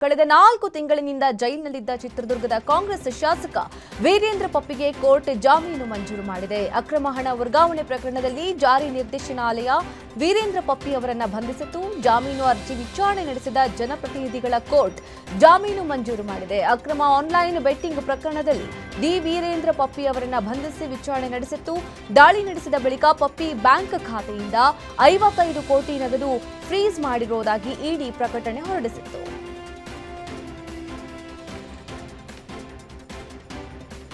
ಕಳೆದ 4 ತಿಂಗಳಿನಿಂದ ಜೈಲಿನಲ್ಲಿದ್ದ ಚಿತ್ರದುರ್ಗದ ಕಾಂಗ್ರೆಸ್ ಶಾಸಕ ವೀರೇಂದ್ರ ಪಪ್ಪಿಗೆ ಕೋರ್ಟ್ ಜಾಮೀನು ಮಂಜೂರು ಮಾಡಿದೆ. ಅಕ್ರಮ ಹಣ ವರ್ಗಾವಣೆ ಪ್ರಕರಣದಲ್ಲಿ ಜಾರಿ ನಿರ್ದೇಶನಾಲಯ ವೀರೇಂದ್ರ ಪಪ್ಪಿ ಅವರನ್ನು ಬಂಧಿಸಿತು. ಜಾಮೀನು ಅರ್ಜಿ ವಿಚಾರಣೆ ನಡೆಸಿದ ಜನಪ್ರತಿನಿಧಿಗಳ ಕೋರ್ಟ್ ಜಾಮೀನು ಮಂಜೂರು ಮಾಡಿದೆ. ಅಕ್ರಮ ಆನ್ಲೈನ್ ಬೆಟ್ಟಿಂಗ್ ಪ್ರಕರಣದಲ್ಲಿ ಡಿ ವೀರೇಂದ್ರ ಪಪ್ಪಿ ಅವರನ್ನು ಬಂಧಿಸಿ ವಿಚಾರಣೆ ನಡೆಸಿತ್ತು. ದಾಳಿ ನಡೆಸಿದ ಬಳಿಕ ಪಪ್ಪಿ ಬ್ಯಾಂಕ್ ಖಾತೆಯಿಂದ 55 ಕೋಟಿ ನಗದು ಫ್ರೀಸ್ ಮಾಡಿರುವುದಾಗಿ ಇಡಿ ಪ್ರಕಟಣೆ ಹೊರಡಿಸಿತ್ತು.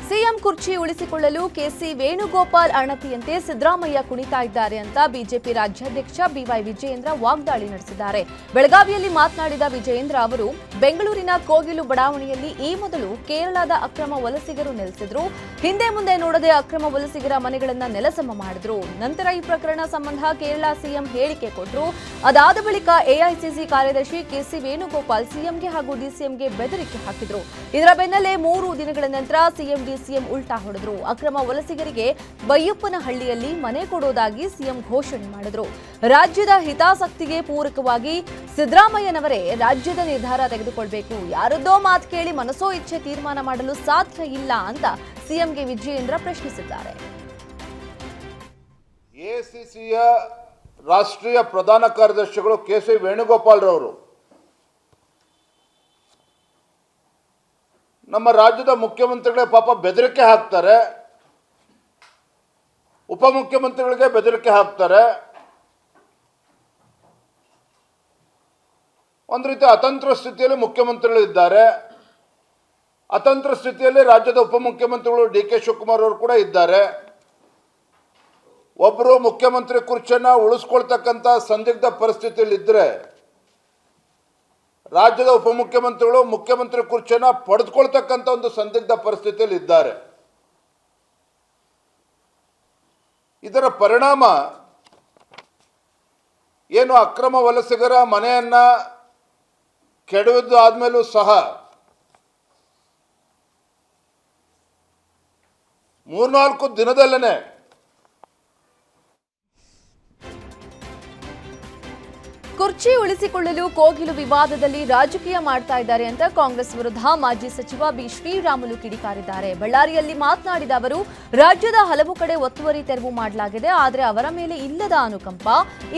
ಸಿಎಂ ಕುರ್ಚಿ ಉಳಿಸಿಕೊಳ್ಳಲು ಕೆಸಿ ವೇಣುಗೋಪಾಲ್ ಅಣತಿಯಂತೆ ಸಿದ್ದರಾಮಯ್ಯ ಕುಣಿತಾ ಇದ್ದಾರೆ ಅಂತ ಬಿಜೆಪಿ ರಾಜ್ಯಾಧ್ಯಕ್ಷ ಬಿವೈ ವಿಜಯೇಂದ್ರ ವಾಗ್ದಾಳಿ ನಡೆಸಿದ್ದಾರೆ. ಬೆಳಗಾವಿಯಲ್ಲಿ ಮಾತನಾಡಿದ ವಿಜಯೇಂದ್ರ ಅವರು ಬೆಂಗಳೂರಿನ ಕೋಗಿಲು ಬಡಾವಣೆಯಲ್ಲಿ ಈ ಮೊದಲು ಕೇರಳದ ಅಕ್ರಮ ವಲಸಿಗರು ನೆಲೆಸಿದ್ರು. ಹಿಂದೆ ಮುಂದೆ ನೋಡದೆ ಅಕ್ರಮ ವಲಸಿಗರ ಮನೆಗಳನ್ನ ನೆಲಸಮ ಮಾಡಿದ್ರು. ನಂತರ ಈ ಪ್ರಕರಣ ಸಂಬಂಧ ಕೇರಳ ಸಿಎಂ ಹೇಳಿಕೆ ಕೊಟ್ಟರು. ಅದಾದ ಬಳಿಕ ಎಐಸಿಸಿ ಕಾರ್ಯದರ್ಶಿ ಕೆಸಿ ವೇಣುಗೋಪಾಲ್ ಸಿಎಂಗೆ ಹಾಗೂ ಡಿಸಿಎಂಗೆ ಬೆದರಿಕೆ ಹಾಕಿದ್ರು. ಇದರ ಬೆನ್ನಲ್ಲೇ 3 ದಿನಗಳ ನಂತರ ಸಿಎಂ ಡಿಸಿಎಂ ಉಲ್ಟಾ ಹೊಡೆದ್ರು. ಅಕ್ರಮ ವಲಸಿಗರಿಗೆ ಬೈಯಪ್ಪನಹಳ್ಳಿಯಲ್ಲಿ ಮನೆ ಕೊಡೋದಾಗಿ ಸಿಎಂ ಘೋಷಣೆ ಮಾಡಿದ್ರು. ರಾಜ್ಯದ ಹಿತಾಸಕ್ತಿಗೆ ಪೂರಕವಾಗಿ ಸಿದ್ದರಾಮಯ್ಯನವರೇ ರಾಜ್ಯದ ನಿರ್ಧಾರ ತೆಗೆದುಕೊಳ್ಬೇಕು. ಯಾರದ್ದೋ ಮಾತು ಕೇಳಿ ಮನಸೋ ಇಚ್ಛೆ ತೀರ್ಮಾನ ಮಾಡಲು ಸಾಧ್ಯ ಇಲ್ಲ ಅಂತ ಸಿಎಂಗೆ ವಿಜಯೇಂದ್ರ ಪ್ರಶ್ನಿಸಿದ್ದಾರೆ. ಎಐಸಿಸಿಯ ರಾಷ್ಟ್ರೀಯ ಪ್ರಧಾನ ಕಾರ್ಯದರ್ಶಿಗಳು ಕೆಸಿ ವೇಣುಗೋಪಾಲ್ ರವರು ನಮ್ಮ ರಾಜ್ಯದ ಮುಖ್ಯಮಂತ್ರಿಗಳೇ ಪಾಪ ಬೆದರಿಕೆ ಹಾಕ್ತಾರೆ, ಉಪಮುಖ್ಯಮಂತ್ರಿಗಳಿಗೆ ಬೆದರಿಕೆ ಹಾಕ್ತಾರೆ. ಒಂದು ರೀತಿ ಅತಂತ್ರ ಸ್ಥಿತಿಯಲ್ಲಿ ಮುಖ್ಯಮಂತ್ರಿಗಳು ಇದ್ದಾರೆ. ಅತಂತ್ರ ಸ್ಥಿತಿಯಲ್ಲಿ ರಾಜ್ಯದ ಉಪಮುಖ್ಯಮಂತ್ರಿಗಳು ಡಿ ಕೆ ಶಿವಕುಮಾರ್ ಅವರು ಕೂಡ ಇದ್ದಾರೆ. ಒಬ್ಬರು ಮುಖ್ಯಮಂತ್ರಿ ಕುರ್ಚಿಯನ್ನು ಉಳಿಸ್ಕೊಳ್ತಕ್ಕಂಥ ಸಂದಿಗ್ಧ ಪರಿಸ್ಥಿತಿಯಲ್ಲಿ ಇದ್ದರೆ ರಾಜ್ಯದ ಉಪಮುಖ್ಯಮಂತ್ರಿಗಳು ಮುಖ್ಯಮಂತ್ರಿ ಕುರ್ಚಿಯನ್ನು ಪಡೆದುಕೊಳ್ತಕ್ಕಂಥ ಒಂದು ಸಂದಿಗ್ಧ ಪರಿಸ್ಥಿತಿಯಲ್ಲಿ ಇದ್ದಾರೆ. ಇದರ ಪರಿಣಾಮ ಏನು, ಅಕ್ರಮ ವಲಸಿಗರ ಮನೆಯನ್ನ ಕೆಡವಿದ್ದು ಆದ್ಮೇಲೂ ಸಹ 3-4 ದಿನದಲ್ಲೇ ಕುರ್ಚಿ ಉಳಿಸಿಕೊಳ್ಳಲು ಕೋಗಿಲು ವಿವಾದದಲ್ಲಿ ರಾಜಕೀಯ ಮಾಡ್ತಾ ಇದ್ದಾರೆ ಅಂತ ಕಾಂಗ್ರೆಸ್ ವಿರುದ್ಧ ಮಾಜಿ ಸಚಿವ ಬಿ ಶ್ರೀರಾಮುಲು ಕಿಡಿಕಾರಿದ್ದಾರೆ. ಬಳ್ಳಾರಿಯಲ್ಲಿ ಮಾತನಾಡಿದ ಅವರು, ರಾಜ್ಯದ ಹಲವು ಕಡೆ ಒತ್ತುವರಿ ತೆರವು ಮಾಡಲಾಗಿದೆ, ಆದರೆ ಅವರ ಮೇಲೆ ಇಲ್ಲದ ಅನುಕಂಪ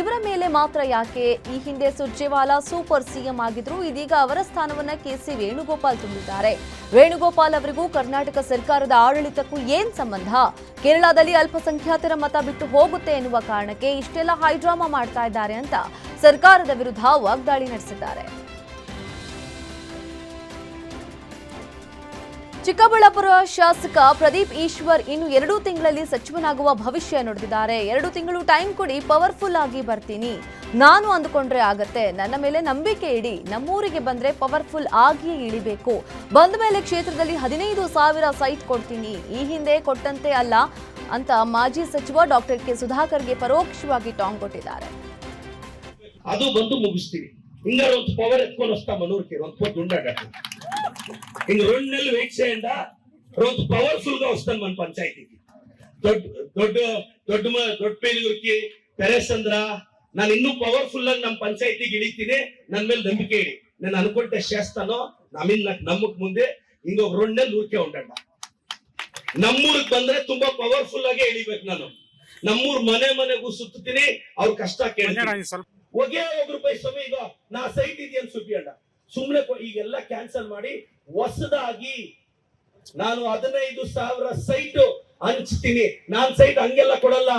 ಇವರ ಮೇಲೆ ಮಾತ್ರ ಯಾಕೆ? ಈ ಹಿಂದೆ ಸುರ್ಜೇವಾಲಾ ಸೂಪರ್ ಸಿಎಂ ಆಗಿದ್ರು, ಇದೀಗ ಅವರ ಸ್ಥಾನವನ್ನ ಕೆಸಿ ವೇಣುಗೋಪಾಲ್ ತುಂಬಿದ್ದಾರೆ. ವೇಣುಗೋಪಾಲ್ ಅವರಿಗೂ ಕರ್ನಾಟಕ ಸರ್ಕಾರದ ಆಡಳಿತಕ್ಕೂ ಏನ್ ಸಂಬಂಧ? ಕೇರಳದಲ್ಲಿ ಅಲ್ಪಸಂಖ್ಯಾತರ ಮತ ಬಿಟ್ಟು ಹೋಗುತ್ತೆ ಎನ್ನುವ ಕಾರಣಕ್ಕೆ ಇಷ್ಟೆಲ್ಲ ಹೈಡ್ರಾಮಾ ಮಾಡ್ತಾ ಇದ್ದಾರೆ ಅಂತ ಸರ್ಕಾರದ ವಿರುದ್ಧ ವಾಗ್ದಾಳಿ ನಡೆಸಿದ್ದಾರೆ. ಚಿಕ್ಕಬಳ್ಳಾಪುರ ಶಾಸಕ ಪ್ರದೀಪ್ ಈಶ್ವರ್ ಇನ್ನು 2 ತಿಂಗಳಲ್ಲಿ ಸಚಿವನಾಗುವ ಭವಿಷ್ಯ ನುಡಿದಿದ್ದಾರೆ. 2 ತಿಂಗಳು ಟೈಮ್ ಕೊಡಿ, ಪವರ್ಫುಲ್ ಆಗಿ ಬರ್ತೀನಿ. ನಾನು ಅಂದುಕೊಂಡ್ರೆ ಆಗತ್ತೆ, ನನ್ನ ಮೇಲೆ ನಂಬಿಕೆ ಇಡಿ. ನಮ್ಮೂರಿಗೆ ಬಂದ್ರೆ ಪವರ್ಫುಲ್ ಆಗಿಯೇ ಇಳಿಬೇಕು. ಬಂದ ಮೇಲೆ ಕ್ಷೇತ್ರದಲ್ಲಿ 15,000 ಸೈಟ್ ಕೊಡ್ತೀನಿ. ಈ ಹಿಂದೆ ಕೊಟ್ಟಂತೆ ಅಲ್ಲ ಅಂತ ಮಾಜಿ ಸಚಿವ ಡಾಕ್ಟರ್ ಕೆ ಸುಧಾಕರ್ಗೆ ಪರೋಕ್ಷವಾಗಿ ಟಾಂಗ್ ಕೊಟ್ಟಿದ್ದಾರೆ. ಅದು ಬಂದು ಮುಗಿಸ್ತೀವಿ. ಹಿಂಗಾರ ಒಂದು ಪವರ್ ಎತ್ಕೊಂಡು ವಸ್ತಾ ಮನೂರ್ಕೆ ಒಂದು ಪೊತ್ತು ಉಂಡಾಗ ಹಿಂಗ ರೊಣ್ಣಲ್ಲಿ ವೀಕ್ಷೆಯಿಂದ ಒಂದು ಪವರ್ಫುಲ್ గా వస్తాను మన పంచాయతీకి. ದೊಡ್ಡ ಪೇಲಿಗುರ್ಕಿ ಪೆರೇಸಂದ್ರ ನಾನು ಇನ್ನೂ ಪವರ್ಫುಲ್ ಆಗಿ ನಮ್ಮ ಪಂಚಾಯತಿಗೆ ಇಳಿತೀನಿ. ನನ್ನ ಮೇಲೆ ನಂಬಿಕೆ ಇಡಿ. ನಾನು ಅನ್ಕೊಂಡೆ ಶಾಸ್ತಾನೋ ನಮ್ಮಕ್ ಮುಂದೆ ಹಿಂಗ ರೊಣ್ಣಲ್ಲಿ ಊರ್ಕೆ ಉಂಡಣ್ಣ. ನಮ್ಮೂರಿಗೆ ಬಂದ್ರೆ ತುಂಬಾ ಪವರ್ಫುಲ್ ಆಗಿ ಇಳಿಬೇಕು. ನಾನು ನಮ್ಮೂರ್ ಮನೆಗೂ ಸುತ್ತೀನಿ, ಅವ್ರ ಕಷ್ಟ ಕೇಳ್ತೀನಿ. ಒಗೆ ₹1 ಸಮಯ ಈಗ ನಾ ಸೈಟ್ ಇದೆಯನ್ ಸುದ್ದಿ ಅಣ್ಣ. ಸುಮ್ನೆ ಈಗೆಲ್ಲ ಕ್ಯಾನ್ಸಲ್ ಮಾಡಿ ಹೊಸದಾಗಿ ನಾನು 15,000 ಸೈಟ್ ಹಂಚ್ತೀನಿ. ನಾನ್ ಸೈಟ್ ಹಂಗೆಲ್ಲ ಕೊಡಲ್ಲ.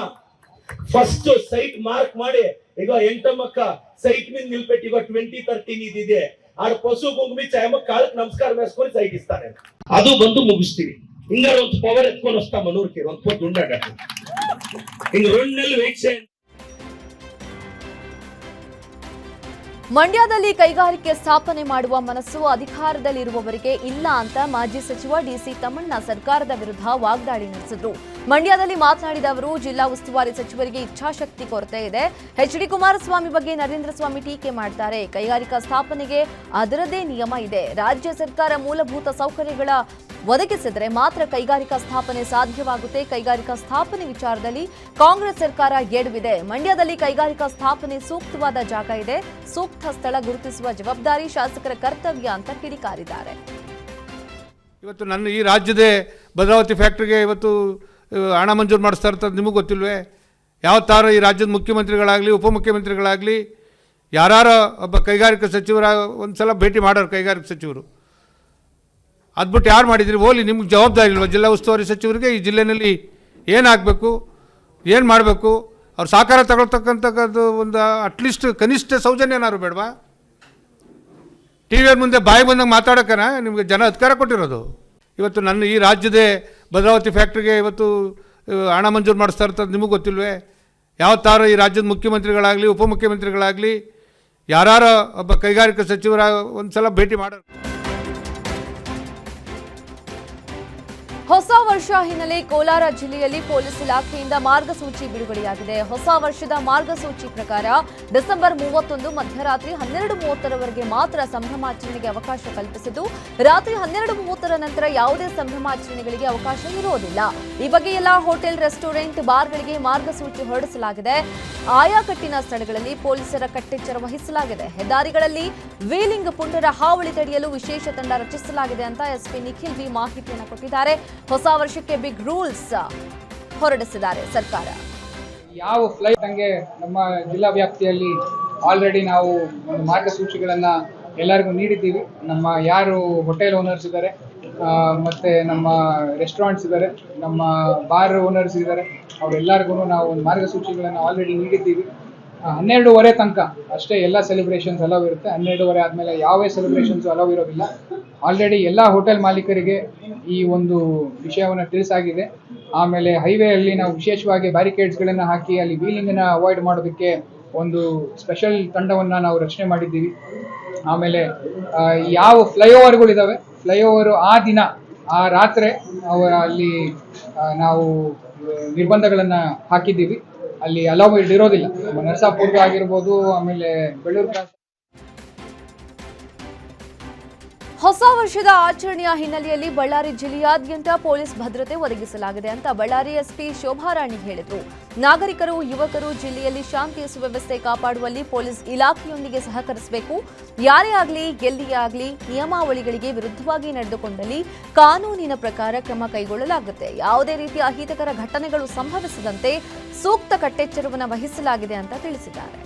ಫಸ್ಟ್ ಸೈಟ್ ಮಾರ್ಕ್ ಮಾಡಿ ಈಗ ಎಂಟಮ್ಮಕ್ಕ ಸೈಟ್ మీద ನಿಲ್ಬಿಟ್ಟು ಈಗ 2013 ಇದಿದೆ. ಆಡ ಪಶು ಗುಂಗುಮಿ ಚಾಯಮ್ಮ ಕಾಳಕ್ ನಮಸ್ಕಾರ ಮೇಸ್ಕೊಂಡು ಸೈಟ್ ಇಸ್ತಾನೆ. ಅದು ಬಂದು ಮುಗಿಸ್ತೀವಿ. ಹಿಂಗಾರ ಒಂದು ಪವರ್ ಎತ್ಕೊಂಡು ವಸ್ತಾ ಮನೂರ್ಕೆ ಒಂದು ಪೊತ್ತು ಉಂಡಾಗ ಹಿಂಗ ರೊಣ್ಣಲ್ಲಿ ವೀಕ್ಷೆ. ಮಂಡ್ಯದಲ್ಲಿ ಕೈಗಾರಿಕೆ ಸ್ಥಾಪನೆ ಮಾಡುವ ಮನಸ್ಸು ಅಧಿಕಾರದಲ್ಲಿರುವವರಿಗೆ ಇಲ್ಲ ಅಂತ ಮಾಜಿ ಸಚಿವ ಡಿಸಿ ತಮ್ಮಣ್ಣ ಸರ್ಕಾರದ ವಿರುದ್ಧ ವಾಗ್ದಾಳಿ ನಡೆಸಿದ್ರು. ಮಂಡ್ಯದಲ್ಲಿ ಮಾತನಾಡಿದ ಅವರು, ಜಿಲ್ಲಾ ಉಸ್ತುವಾರಿ ಸಚಿವರಿಗೆ ಇಚ್ಛಾಶಕ್ತಿ ಕೊರತೆ ಇದೆ. ಎಚ್ ಡಿ ಕುಮಾರಸ್ವಾಮಿ ಬಗ್ಗೆ ನರೇಂದ್ರ ಸ್ವಾಮಿ ಟೀಕೆ ಮಾಡ್ತಾರೆ. ಕೈಗಾರಿಕಾ ಸ್ಥಾಪನೆಗೆ ಅದರದೇ ನಿಯಮ ಇದೆ. ರಾಜ್ಯ ಸರ್ಕಾರ ಮೂಲಭೂತ ಸೌಕರ್ಯಗಳ ಒದಗಿಸಿದರೆ ಮಾತ್ರ ಕೈಗಾರಿಕಾ ಸ್ಥಾಪನೆ ಸಾಧ್ಯವಾಗುತ್ತೆ. ಕೈಗಾರಿಕಾ ಸ್ಥಾಪನೆ ವಿಚಾರದಲ್ಲಿ ಕಾಂಗ್ರೆಸ್ ಸರ್ಕಾರ ಎಡವಿದೆ. ಮಂಡ್ಯದಲ್ಲಿ ಕೈಗಾರಿಕಾ ಸ್ಥಾಪನೆ ಸೂಕ್ತವಾದ ಜಾಗ ಇದೆ. ಸೂಕ್ತ ಸ್ಥಳ ಗುರುತಿಸುವ ಜವಾಬ್ದಾರಿ ಶಾಸಕರ ಕರ್ತವ್ಯ ಅಂತ ಕಿಡಿಕಾರಿದ್ದಾರೆ. ಇವತ್ತು ನನ್ನ ಈ ರಾಜ್ಯದ ಭದ್ರಾವತಿ ಫ್ಯಾಕ್ಟ್ರಿಗೆ ಇವತ್ತು ಹಣ ಮಂಜೂರು ಮಾಡಿಸ್ತಾ ಇರ್ತದೆ, ನಿಮಗೆ ಗೊತ್ತಿಲ್ವೇ? ಯಾವ ಥರ ಈ ರಾಜ್ಯದ ಮುಖ್ಯಮಂತ್ರಿಗಳಾಗಲಿ ಉಪಮುಖ್ಯಮಂತ್ರಿಗಳಾಗಲಿ ಯಾರು ಒಬ್ಬ ಕೈಗಾರಿಕಾ ಸಚಿವರ ಒಂದು ಸಲ ಭೇಟಿ ಮಾಡೋರು ಕೈಗಾರಿಕಾ ಸಚಿವರು. ಅದ್ಬಿಟ್ಟು ಯಾರು ಮಾಡಿದ್ರಿ? ಹೋಲಿ, ನಿಮ್ಗೆ ಜವಾಬ್ದಾರಿ ಇಲ್ವ? ಜಿಲ್ಲಾ ಉಸ್ತುವಾರಿ ಸಚಿವರಿಗೆ ಈ ಜಿಲ್ಲೆಯಲ್ಲಿ ಏನಾಗಬೇಕು, ಏನು ಮಾಡಬೇಕು, ಅವ್ರು ಸಹಕಾರ ತಗೊಳ್ತಕ್ಕಂಥದ್ದು ಒಂದು ಅಟ್ಲೀಸ್ಟ್ ಕನಿಷ್ಠ ಸೌಜನ್ಯನಾದ್ರು ಬೇಡವಾ? ಟಿ ವಿಯ ಮುಂದೆ ಬಾಯಿ ಬಂದಂಗೆ ಮಾತಾಡೋಕ್ಕನ ನಿಮಗೆ ಜನ ಅಧಿಕಾರ ಕೊಟ್ಟಿರೋದು. ಇವತ್ತು ನನ್ನ ಈ ರಾಜ್ಯದ ಭದ್ರಾವತಿ ಫ್ಯಾಕ್ಟ್ರಿಗೆ ಇವತ್ತು ಹಣ ಮಂಜೂರು ಮಾಡಿಸ್ತಾ ಇರ್ತದೆ, ನಿಮಗೆ ಗೊತ್ತಿಲ್ವೇ? ಯಾವ ಥರ ಈ ರಾಜ್ಯದ ಮುಖ್ಯಮಂತ್ರಿಗಳಾಗಲಿ ಉಪಮುಖ್ಯಮಂತ್ರಿಗಳಾಗಲಿ ಯಾರು ಒಬ್ಬ ಕೈಗಾರಿಕಾ ಸಚಿವರ ಒಂದು ಸಲ ಭೇಟಿ ಮಾಡೋರು. ಹೊಸ ವರ್ಷ ಹಿನ್ನೆಲೆ ಕೋಲಾರ ಜಿಲ್ಲೆಯಲ್ಲಿ ಪೊಲೀಸ್ ಇಲಾಖೆಯಿಂದ ಮಾರ್ಗಸೂಚಿ ಬಿಡುಗಡೆಯಾಗಿದೆ. ಹೊಸ ವರ್ಷದ ಮಾರ್ಗಸೂಚಿ ಪ್ರಕಾರ ಡಿಸೆಂಬರ್ 31 ಮಧ್ಯರಾತ್ರಿ 12:30ರವರೆಗೆ ಮಾತ್ರ ಸಂಭ್ರಮಾಚರಣೆಗೆ ಅವಕಾಶ ಕಲ್ಪಿಸಿದ್ದು, ರಾತ್ರಿ 12:30ರ ನಂತರ ಯಾವುದೇ ಸಂಭ್ರಮಾಚರಣೆಗಳಿಗೆ ಅವಕಾಶ ಇರುವುದಿಲ್ಲ. ಈ ಬಗ್ಗೆ ಎಲ್ಲ ಹೋಟೆಲ್, ರೆಸ್ಟೋರೆಂಟ್, ಬಾರ್ಗಳಿಗೆ ಮಾರ್ಗಸೂಚಿ ಹೊರಡಿಸಲಾಗಿದೆ. ಆಯಾಕಟ್ಟಿನ ಸ್ಥಳಗಳಲ್ಲಿ ಪೊಲೀಸರ ಕಟ್ಟೆಚ್ಚರ ವಹಿಸಲಾಗಿದೆ. ಹೆದ್ದಾರಿಗಳಲ್ಲಿ ವೀಲಿಂಗ್ ಪುಂಡರ ಹಾವಳಿ ತಡೆಯಲು ವಿಶೇಷ ತಂಡ ರಚಿಸಲಾಗಿದೆ ಅಂತ ಎಸ್ಪಿ ನಿಖಿಲ್ ಬಿ ಮಾಹಿತಿಯನ್ನು ಕೊಟ್ಟಿದ್ದಾರೆ. ಹೊಸ ವರ್ಷಕ್ಕೆ ಬಿಗ್ ರೂಲ್ಸ್ ಹೊರಡಿಸಿದ್ದಾರೆ ಸರ್ಕಾರ. ಯಾವ ಫ್ಲೈಟ್ ಹಂಗೆ ನಮ್ಮ ಜಿಲ್ಲಾ ವ್ಯಾಪ್ತಿಯಲ್ಲಿ ಆಲ್ರೆಡಿ ನಾವು ಒಂದು ಮಾರ್ಗಸೂಚಿಗಳನ್ನು ಎಲ್ಲರಿಗೂ ನೀಡಿದ್ದೀವಿ. ನಮ್ಮ ಯಾರು ಹೋಟೆಲ್ ಓನರ್ಸ್ ಇದ್ದಾರೆ, ಮತ್ತು ನಮ್ಮ ರೆಸ್ಟೋರೆಂಟ್ಸ್ ಇದ್ದಾರೆ, ನಮ್ಮ ಬಾರ್ ಓನರ್ಸ್ ಇದ್ದಾರೆ, ಅವರೆಲ್ಲರಿಗೂ ನಾವು ಒಂದು ಮಾರ್ಗಸೂಚಿಗಳನ್ನು ಆಲ್ರೆಡಿ ನೀಡಿದ್ದೀವಿ. 12:30 ತನಕ ಅಷ್ಟೇ ಎಲ್ಲ ಸೆಲೆಬ್ರೇಷನ್ಸ್ ಅಲೌ ಇರುತ್ತೆ. 12:30 ಆದಮೇಲೆ ಯಾವೇ ಸೆಲೆಬ್ರೇಷನ್ಸ್ ಅಲೌ ಇರೋದಿಲ್ಲ. ಆಲ್ರೆಡಿ ಎಲ್ಲ ಹೋಟೆಲ್ ಮಾಲೀಕರಿಗೆ ಈ ಒಂದು ವಿಷಯವನ್ನು ತಿಳಿಸಾಗಿದೆ. ಆಮೇಲೆ ಹೈವೇಯಲ್ಲಿ ನಾವು ವಿಶೇಷವಾಗಿ ಬ್ಯಾರಿಕೇಡ್ಸ್ಗಳನ್ನು ಹಾಕಿ ಅಲ್ಲಿ ವೀಲಿಂಗನ್ನು ಅವಾಯ್ಡ್ ಮಾಡೋದಕ್ಕೆ ಒಂದು ಸ್ಪೆಷಲ್ ತಂಡವನ್ನು ನಾವು ರಚನೆ ಮಾಡಿದ್ದೀವಿ. ಆಮೇಲೆ ಯಾವ ಫ್ಲೈಓವರ್ಗಳಿದ್ದಾವೆ, ಫ್ಲೈಓವರು ಆ ದಿನ ಆ ರಾತ್ರಿ ಅಲ್ಲಿ ನಾವು ನಿರ್ಬಂಧಗಳನ್ನು ಹಾಕಿದ್ದೀವಿ. ಅಲ್ಲಿ ಅಲೌ ಇರೋದಿಲ್ಲ. ನರಸಾಪುರ ಆಗಿರ್ಬೋದು, ಆಮೇಲೆ ಬೆಳ್ಳೂರು ಕ್ರಾಸ್. ಹೊಸ ವರ್ಷದ ಆಚರಣೆಯ ಹಿನ್ನೆಲೆಯಲ್ಲಿ ಬಳ್ಳಾರಿ ಜಿಲ್ಲೆಯಾದ್ಯಂತ ಪೊಲೀಸ್ ಭದ್ರತೆ ಒದಗಿಸಲಾಗಿದೆ ಅಂತ ಬಳ್ಳಾರಿ ಎಸ್ಪಿ ಶೋಭಾರಾಣಿ ಹೇಳಿದರು. ನಾಗರಿಕರು, ಯುವಕರು ಜಿಲ್ಲೆಯಲ್ಲಿ ಶಾಂತಿ ಸುವ್ಯವಸ್ಥೆ ಕಾಪಾಡುವಲ್ಲಿ ಪೊಲೀಸ್ ಇಲಾಖೆಯೊಂದಿಗೆ ಸಹಕರಿಸಬೇಕು. ಯಾರೇ ಆಗಲಿ, ಎಲ್ಲಿಯೇ ಆಗಲಿ, ನಿಯಮಾವಳಿಗಳಿಗೆ ವಿರುದ್ಧವಾಗಿ ನಡೆದುಕೊಂಡಲ್ಲಿ ಕಾನೂನಿನ ಪ್ರಕಾರ ಕ್ರಮ ಕೈಗೊಳ್ಳಲಾಗುತ್ತೆ. ಯಾವುದೇ ರೀತಿಯ ಅಹಿತಕರ ಘಟನೆಗಳು ಸಂಭವಿಸದಂತೆ ಸೂಕ್ತ ಕಟ್ಟೆಚ್ಚರವನ್ನು ವಹಿಸಲಾಗಿದೆ ಅಂತ ತಿಳಿಸಿದ್ದಾರೆ.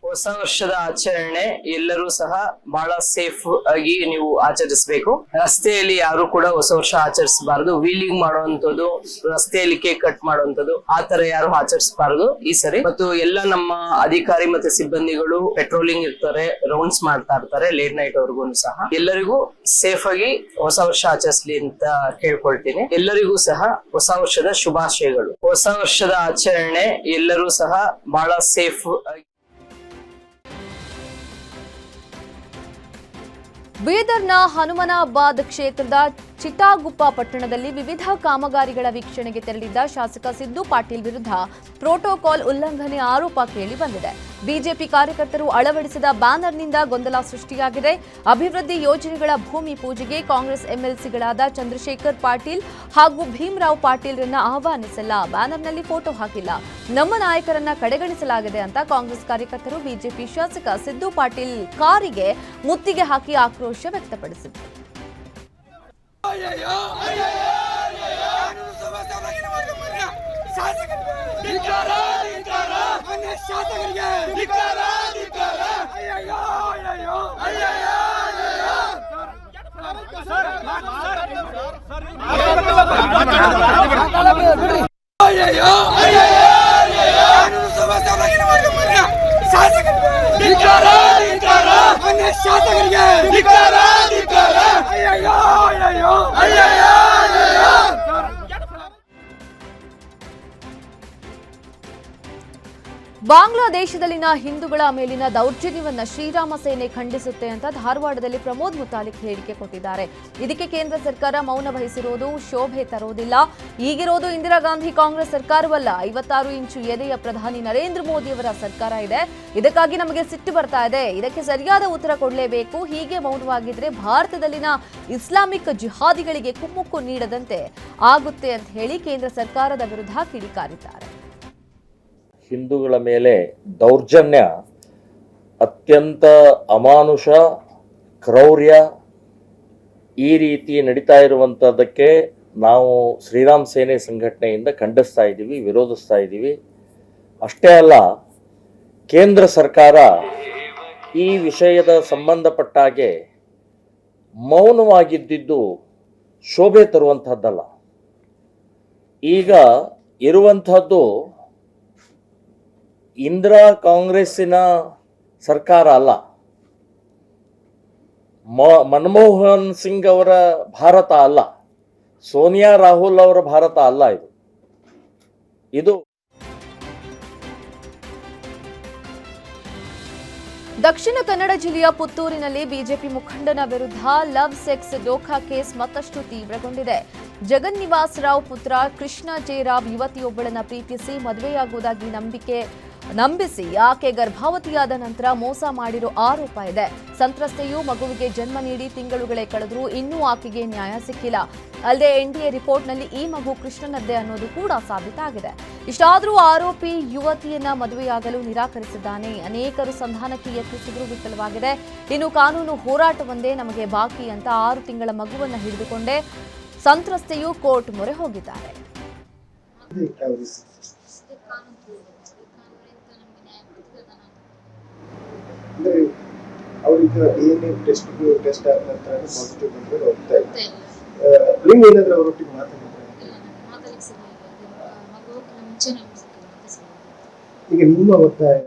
ಹೊಸ ವರ್ಷದ ಆಚರಣೆ ಎಲ್ಲರೂ ಸಹ ಬಹಳ ಸೇಫ್ ಆಗಿ ನೀವು ಆಚರಿಸಬೇಕು. ರಸ್ತೆಯಲ್ಲಿ ಯಾರು ಕೂಡ ಹೊಸ ವರ್ಷ ಆಚರಿಸಬಾರದು. ವೀಲಿಂಗ್ ಮಾಡುವಂತದ್ದು, ರಸ್ತೆಯಲ್ಲಿ ಕೇಕ್ ಕಟ್ ಮಾಡುವಂತದ್ದು, ಆ ತರ ಯಾರು ಆಚರಿಸಬಾರದು ಈ ಸರಿ. ಮತ್ತು ಎಲ್ಲ ನಮ್ಮ ಅಧಿಕಾರಿ ಮತ್ತೆ ಸಿಬ್ಬಂದಿಗಳು ಪೆಟ್ರೋಲಿಂಗ್ ಇರ್ತಾರೆ, ರೌಂಡ್ಸ್ ಮಾಡ್ತಾ ಇರ್ತಾರೆ ಲೇಟ್ ನೈಟ್ ವರ್ಗು ಸಹ. ಎಲ್ಲರಿಗೂ ಸೇಫ್ ಆಗಿ ಹೊಸ ವರ್ಷ ಆಚರಿಸಲಿ ಅಂತ ಕೇಳ್ಕೊಳ್ತೀನಿ. ಎಲ್ಲರಿಗೂ ಸಹ ಹೊಸ ವರ್ಷದ ಶುಭಾಶಯಗಳು. ಹೊಸ ವರ್ಷದ ಆಚರಣೆ ಎಲ್ಲರೂ ಸಹ ಬಹಳ ಸೇಫ್ ಆಗಿ. ಬೀದರ್ನ ಹನುಮನಾಬಾದ್ ಕ್ಷೇತ್ರದ ಚಿಟಾಗುಪ್ಪ ಪಟ್ಟಣದಲ್ಲಿ ವಿವಿಧ ಕಾಮಗಾರಿಗಳ ವೀಕ್ಷಣೆಗೆ ತೆರಳಿದ್ದ ಶಾಸಕ ಸಿದ್ದು ಪಾಟೀಲ್ ವಿರುದ್ಧ ಪ್ರೋಟೋಕಾಲ್ ಉಲ್ಲಂಘನೆ ಆರೋಪ ಕೇಳಿ ಬಂದಿದೆ. ಬಿಜೆಪಿ ಕಾರ್ಯಕರ್ತರು ಅಳವಡಿಸಿದ ಬ್ಯಾನರ್ನಿಂದ ಗೊಂದಲ ಸೃಷ್ಟಿಯಾಗಿದೆ. ಅಭಿವೃದ್ಧಿ ಯೋಜನೆಗಳ ಭೂಮಿ ಪೂಜೆಗೆ ಕಾಂಗ್ರೆಸ್ ಎಂಎಲ್ಸಿಗಳಾದ ಚಂದ್ರಶೇಖರ್ ಪಾಟೀಲ್ ಹಾಗೂ ಭೀಮರಾವ್ ಪಾಟೀಲ್ರನ್ನ ಆಹ್ವಾನಿಸಿಲ್ಲ. ಬ್ಯಾನರ್ನಲ್ಲಿ ಫೋಟೋ ಹಾಕಿಲ್ಲ. ನಮ್ಮ ನಾಯಕರನ್ನ ಕಡೆಗಣಿಸಲಾಗಿದೆ ಅಂತ ಕಾಂಗ್ರೆಸ್ ಕಾರ್ಯಕರ್ತರು ಬಿಜೆಪಿ ಶಾಸಕ ಸಿದ್ದು ಪಾಟೀಲ್ ಕಾರಿಗೆ ಮುತ್ತಿಗೆ ಹಾಕಿ ಆಕ್ರೋಶ ವ್ಯಕ್ತಪಡಿಸಿದರು. ಬಾಂಗ್ಲಾದೇಶದಲ್ಲಿನ ಹಿಂದೂಗಳ ಮೇಲಿನ ದೌರ್ಜನ್ಯವನ್ನ ಶ್ರೀರಾಮ ಸೇನೆ ಖಂಡಿಸುತ್ತೆ ಅಂತ ಧಾರವಾಡದಲ್ಲಿ ಪ್ರಮೋದ್ ಮುತಾಲಿಕ್ ಹೇಳಿಕೆ ಕೊಟ್ಟಿದ್ದಾರೆ. ಇದಕ್ಕೆ ಕೇಂದ್ರ ಸರ್ಕಾರ ಮೌನ ವಹಿಸಿರುವುದು ಶೋಭೆ ತರೋದಿಲ್ಲ. ಈಗಿರೋದು ಇಂದಿರಾ ಗಾಂಧಿ ಕಾಂಗ್ರೆಸ್ ಸರ್ಕಾರವಲ್ಲ, 56 ಇಂಚು ಎದೆಯ ಪ್ರಧಾನಿ ನರೇಂದ್ರ ಮೋದಿ ಅವರ ಸರ್ಕಾರ ಇದೆ. ಇದಕ್ಕಾಗಿ ನಮಗೆ ಸಿಟ್ಟು ಬರ್ತಾ ಇದೆ. ಇದಕ್ಕೆ ಸರಿಯಾದ ಉತ್ತರ ಕೊಡಲೇಬೇಕು. ಹೀಗೆ ಮೌನವಾಗಿದ್ರೆ ಭಾರತದಲ್ಲಿನ ಇಸ್ಲಾಮಿಕ್ ಜಿಹಾದಿಗಳಿಗೆ ಕುಮ್ಮಕ್ಕು ನೀಡದಂತೆ ಆಗುತ್ತೆ ಅಂತ ಹೇಳಿ ಕೇಂದ್ರ ಸರ್ಕಾರದ ವಿರುದ್ಧ ಕಿಡಿಕಾರಿದ್ದಾರೆ. ಹಿಂದೂಗಳ ಮೇಲೆ ದೌರ್ಜನ್ಯ ಅತ್ಯಂತ ಅಮಾನುಷ, ಕ್ರೌರ್ಯ ಈ ರೀತಿ ನಡೀತಾ ಇರುವಂಥದ್ದಕ್ಕೆ ನಾವು ಶ್ರೀರಾಮ್ ಸೇನೆ ಸಂಘಟನೆಯಿಂದ ಖಂಡಿಸ್ತಾ ಇದ್ದೀವಿ, ವಿರೋಧಿಸ್ತಾ ಇದ್ದೀವಿ. ಅಷ್ಟೇ ಅಲ್ಲ, ಕೇಂದ್ರ ಸರ್ಕಾರ ಈ ವಿಷಯದ ಸಂಬಂಧಪಟ್ಟಾಗೆ ಮೌನವಾಗಿದ್ದಿದ್ದು ಶೋಭೆ ತರುವಂಥದ್ದಲ್ಲ. ಈಗ ಇರುವಂಥದ್ದು ಇಂದಿರಾ ಕಾಂಗ್ರೆಸ್ಸಿನ ಸರ್ಕಾರ ಅಲ್ಲ, ಮನಮೋಹನ್ ಸಿಂಗ್ ಅವರ ಭಾರತ ಅಲ್ಲ, ಸೋನಿಯಾ ರಾಹುಲ್ ಅವರ ಭಾರತ ಅಲ್ಲ. ಇದು ದಕ್ಷಿಣ ಕನ್ನಡ ಜಿಲ್ಲೆಯ ಪುತ್ತೂರಿನಲ್ಲಿ ಬಿಜೆಪಿ ಮುಖಂಡನ ವಿರುದ್ಧ ಲವ್ ಸೆಕ್ಸ್ ಡೋಖಾ ಕೇಸ್ ಮತ್ತಷ್ಟು ತೀವ್ರಗೊಂಡಿದೆ. ಜಗನ್ನಿವಾಸ್ ರಾವ್ ಪುತ್ರ ಕೃಷ್ಣ ಜೆ ರಾವ್ ಯುವತಿಯೊಬ್ಬಳನ್ನ ಪ್ರೀತಿಸಿ ಮದುವೆಯಾಗುವುದಾಗಿ ನಂಬಿಸಿ ಆಕೆ ಗರ್ಭವತಿಯಾದ ನಂತರ ಮೋಸ ಮಾಡಿರೋ ಆರೋಪ ಇದೆ. ಸಂತ್ರಸ್ತೆಯು ಮಗುವಿಗೆ ಜನ್ಮ ನೀಡಿ ತಿಂಗಳುಗಳೇ ಕಳೆದರೂ ಇನ್ನೂ ಆಕೆಗೆ ನ್ಯಾಯ ಸಿಕ್ಕಿಲ್ಲ. ಅಲ್ಲದೆ ಎನ್ಡಿಎ ರಿಪೋರ್ಟ್ನಲ್ಲಿ ಈ ಮಗು ಕೃಷ್ಣನದ್ದೇ ಅನ್ನೋದು ಕೂಡ ಸಾಬೀತಾಗಿದೆ. ಇಷ್ಟಾದರೂ ಆರೋಪಿ ಯುವತಿಯನ್ನ ಮದುವೆಯಾಗಲು ನಿರಾಕರಿಸಿದ್ದಾನೆ. ಅನೇಕರು ಸಂಧಾನಕ್ಕೆ ಯತ್ನಿಸಿದರೂ ವಿಫಲವಾಗಿದೆ. ಇನ್ನು ಕಾನೂನು ಹೋರಾಟವೊಂದೇ ನಮಗೆ ಬಾಕಿ ಅಂತ 6 ತಿಂಗಳ ಮಗುವನ್ನು ಹಿಡಿದುಕೊಂಡೇ ಸಂತ್ರಸ್ತೆಯು ಕೋರ್ಟ್ ಮೊರೆ ಹೋಗಿದ್ದಾರೆ. ಅವ್ರಿಗೆ DNA ಟೆಸ್ಟ್ ಆದ ನಂತರ ಪಾಸಿಟಿವ್ ಬಂದ್ರೆ ಹೋಗ್ತಾ ಇತ್ತು. ನೀವು ಏನಾದ್ರೂ ಅವರೊಟ್ಟಿಗೆ ಈಗ ನಿಮ್ಮ ಒತ್ತಾಯ?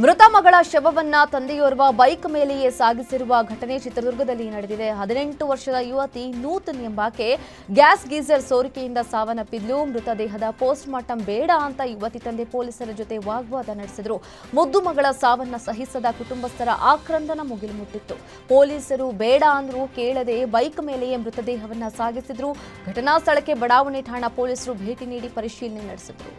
ಮೃತ ಮಗಳ ಶವವನ್ನ ತಂದೆಯೋರ್ವ ಬೈಕ್ ಮೇಲೆಯೇ ಸಾಗಿಸಿರುವ ಘಟನೆ ಚಿತ್ರದುರ್ಗದಲ್ಲಿ ನಡೆದಿದೆ. 18 ವರ್ಷದ ಯುವತಿ ನೂತನ್ ಎಂಬಾಕೆ ಗ್ಯಾಸ್ ಗೀಸರ್ ಸೋರಿಕೆಯಿಂದ ಸಾವನ್ನಪ್ಪಿದ್ಲು. ಮೃತದೇಹದ ಪೋಸ್ಟ್ ಮಾರ್ಟಂ ಬೇಡ ಅಂತ ಯುವತಿ ತಂದೆ ಪೊಲೀಸರ ಜೊತೆ ವಾಗ್ವಾದ ನಡೆಸಿದ್ರು. ಮುದ್ದು ಮಗಳ ಸಾವನ್ನ ಸಹಿಸದ ಕುಟುಂಬಸ್ಥರ ಆಕ್ರಂದನ ಮುಗಿಲು ಮುಟ್ಟಿತ್ತು. ಪೊಲೀಸರು ಬೇಡ ಅಂದ್ರೂ ಕೇಳದೆ ಬೈಕ್ ಮೇಲೆಯೇ ಮೃತದೇಹವನ್ನ ಸಾಗಿಸಿದ್ರು. ಘಟನಾ ಸ್ಥಳಕ್ಕೆ ಬಡಾವಣೆ ಠಾಣಾ ಪೊಲೀಸರು ಭೇಟಿ ನೀಡಿ ಪರಿಶೀಲನೆ ನಡೆಸಿದ್ರು.